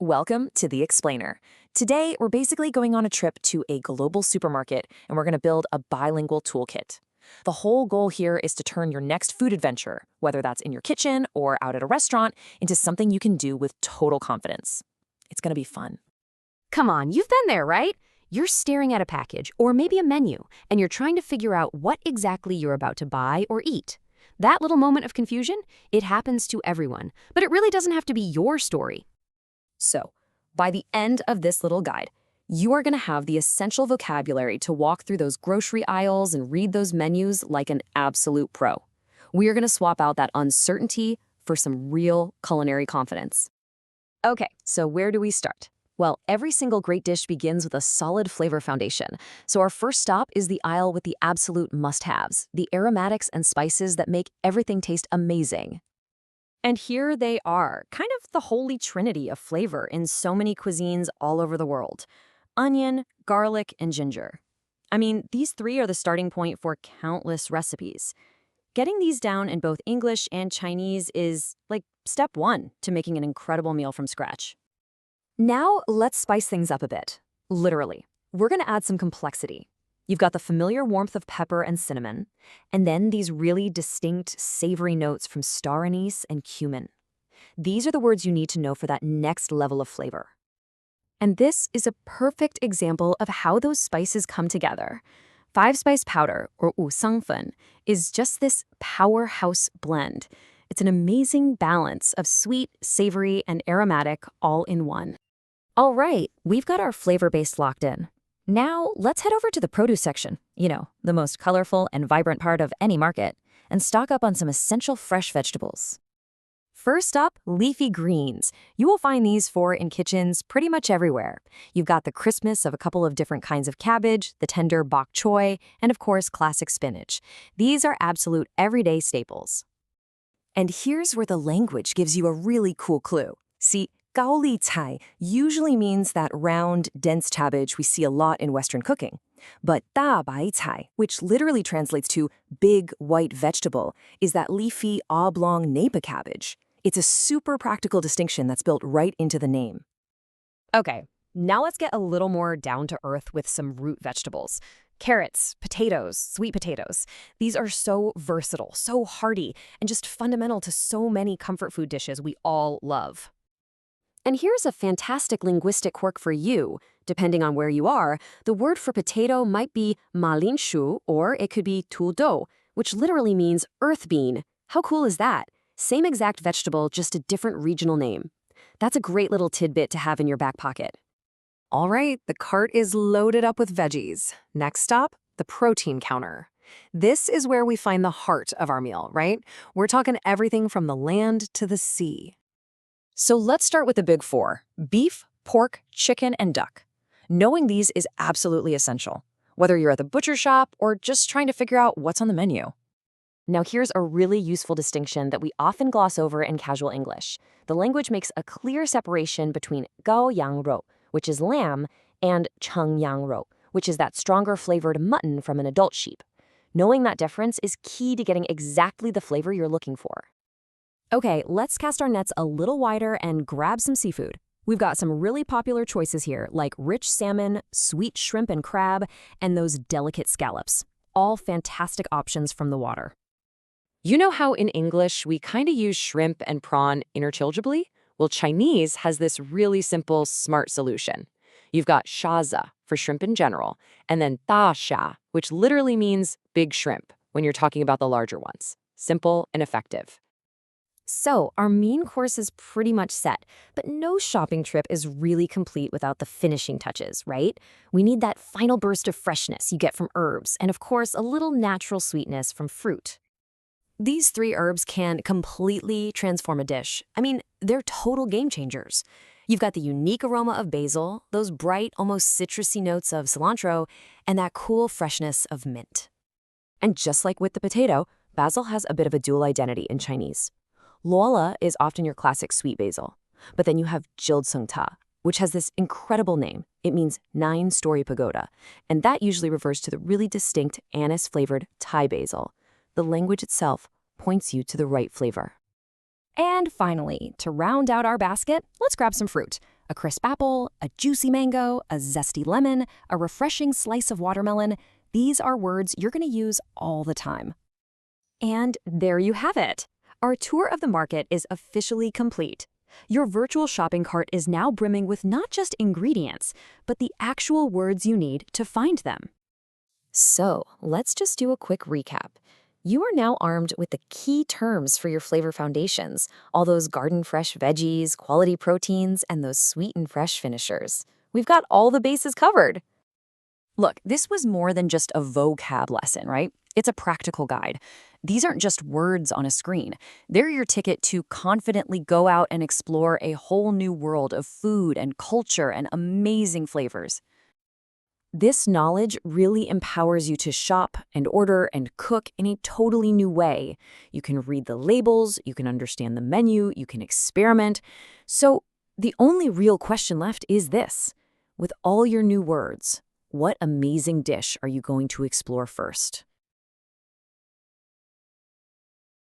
Welcome to The Explainer. Today, we're basically going on a trip to a global supermarket and we're going to build a bilingual toolkit. The whole goal here is to turn your next food adventure, whether that's in your kitchen or out at a restaurant, into something you can do with total confidence. It's going to be fun. Come on, you've been there, right? You're staring at a package or maybe a menu, and you're trying to figure out what exactly you're about to buy or eat. That little moment of confusion, it happens to everyone, but it really doesn't have to be your story. So, by the end of this little guide, you are going to have the essential vocabulary to walk through those grocery aisles and read those menus like an absolute pro. We are going to swap out that uncertainty for some real culinary confidence. Okay, so where do we start? Well, every single great dish begins with a solid flavor foundation. So our first stop is the aisle with the absolute must-haves, the aromatics and spices that make everything taste amazing. And here they are, kind of the holy trinity of flavor in so many cuisines all over the world. Onion, garlic, and ginger. I mean, these three are the starting point for countless recipes. Getting these down in both English and Chinese is, like, step one to making an incredible meal from scratch. Now, let's spice things up a bit. Literally, we're going to add some complexity. You've got the familiar warmth of pepper and cinnamon, and then these really distinct, savory notes from star anise and cumin. These are the words you need to know for that next level of flavor. And this is a perfect example of how those spices come together. Five-spice powder, or 五香粉, is just this powerhouse blend. It's an amazing balance of sweet, savory, and aromatic all in one. All right, we've got our flavor base locked in. Now, let's head over to the produce section, the most colorful and vibrant part of any market, and stock up on some essential fresh vegetables. First up, leafy greens. You will find these in kitchens pretty much everywhere. You've got the crispness of a couple of different kinds of cabbage, the tender bok choy, and of course, classic spinach. These are absolute everyday staples. And here's where the language gives you a really cool clue. See, gaoli cai usually means that round, dense cabbage we see a lot in Western cooking. But da bai cai, which literally translates to big white vegetable, is that leafy, oblong napa cabbage. It's a super practical distinction that's built right into the name. Okay, now let's get a little more down to earth with some root vegetables. Carrots, potatoes, sweet potatoes. These are so versatile, so hearty, and just fundamental to so many comfort food dishes we all love. And here's a fantastic linguistic quirk for you. Depending on where you are, the word for potato might be malinshu, or it could be tudo, which literally means earth bean. How cool is that? Same exact vegetable, just a different regional name. That's a great little tidbit to have in your back pocket. All right, the cart is loaded up with veggies. Next stop, the protein counter. This is where we find the heart of our meal, right? We're talking everything from the land to the sea. So let's start with the big four: beef, pork, chicken, and duck. Knowing these is absolutely essential, whether you're at the butcher shop or just trying to figure out what's on the menu. Now here's a really useful distinction that we often gloss over in casual English. The language makes a clear separation between gao yang rou, which is lamb, and cheng yang rou, which is that stronger flavored mutton from an adult sheep. Knowing that difference is key to getting exactly the flavor you're looking for. Okay, let's cast our nets a little wider and grab some seafood. We've got some really popular choices here, like rich salmon, sweet shrimp and crab, and those delicate scallops. All fantastic options from the water. You know how in English we kind of use shrimp and prawn interchangeably? Well, Chinese has this really simple, smart solution. You've got shaza for shrimp in general, and then da sha, which literally means big shrimp when you're talking about the larger ones. Simple and effective. So, our main course is pretty much set, but no shopping trip is really complete without the finishing touches, right? We need that final burst of freshness you get from herbs, and of course, a little natural sweetness from fruit. These three herbs can completely transform a dish. I mean, they're total game changers. You've got the unique aroma of basil, those bright, almost citrusy notes of cilantro, and that cool freshness of mint. And just like with the potato, basil has a bit of a dual identity in Chinese. Luola is often your classic sweet basil, but then you have Jilsung Ta, which has this incredible name. It means 9-story pagoda, and that usually refers to the really distinct anise-flavored Thai basil. The language itself points you to the right flavor. And finally, to round out our basket, let's grab some fruit. A crisp apple, a juicy mango, a zesty lemon, a refreshing slice of watermelon. These are words you're going to use all the time. And there you have it. Our tour of the market is officially complete. Your virtual shopping cart is now brimming with not just ingredients, but the actual words you need to find them. So, let's just do a quick recap. You are now armed with the key terms for your flavor foundations, all those garden-fresh veggies, quality proteins, and those sweet and fresh finishers. We've got all the bases covered. Look, this was more than just a vocab lesson, right? It's a practical guide. These aren't just words on a screen. They're your ticket to confidently go out and explore a whole new world of food and culture and amazing flavors. This knowledge really empowers you to shop and order and cook in a totally new way. You can read the labels, you can understand the menu, you can experiment. So the only real question left is this. With all your new words, what amazing dish are you going to explore first?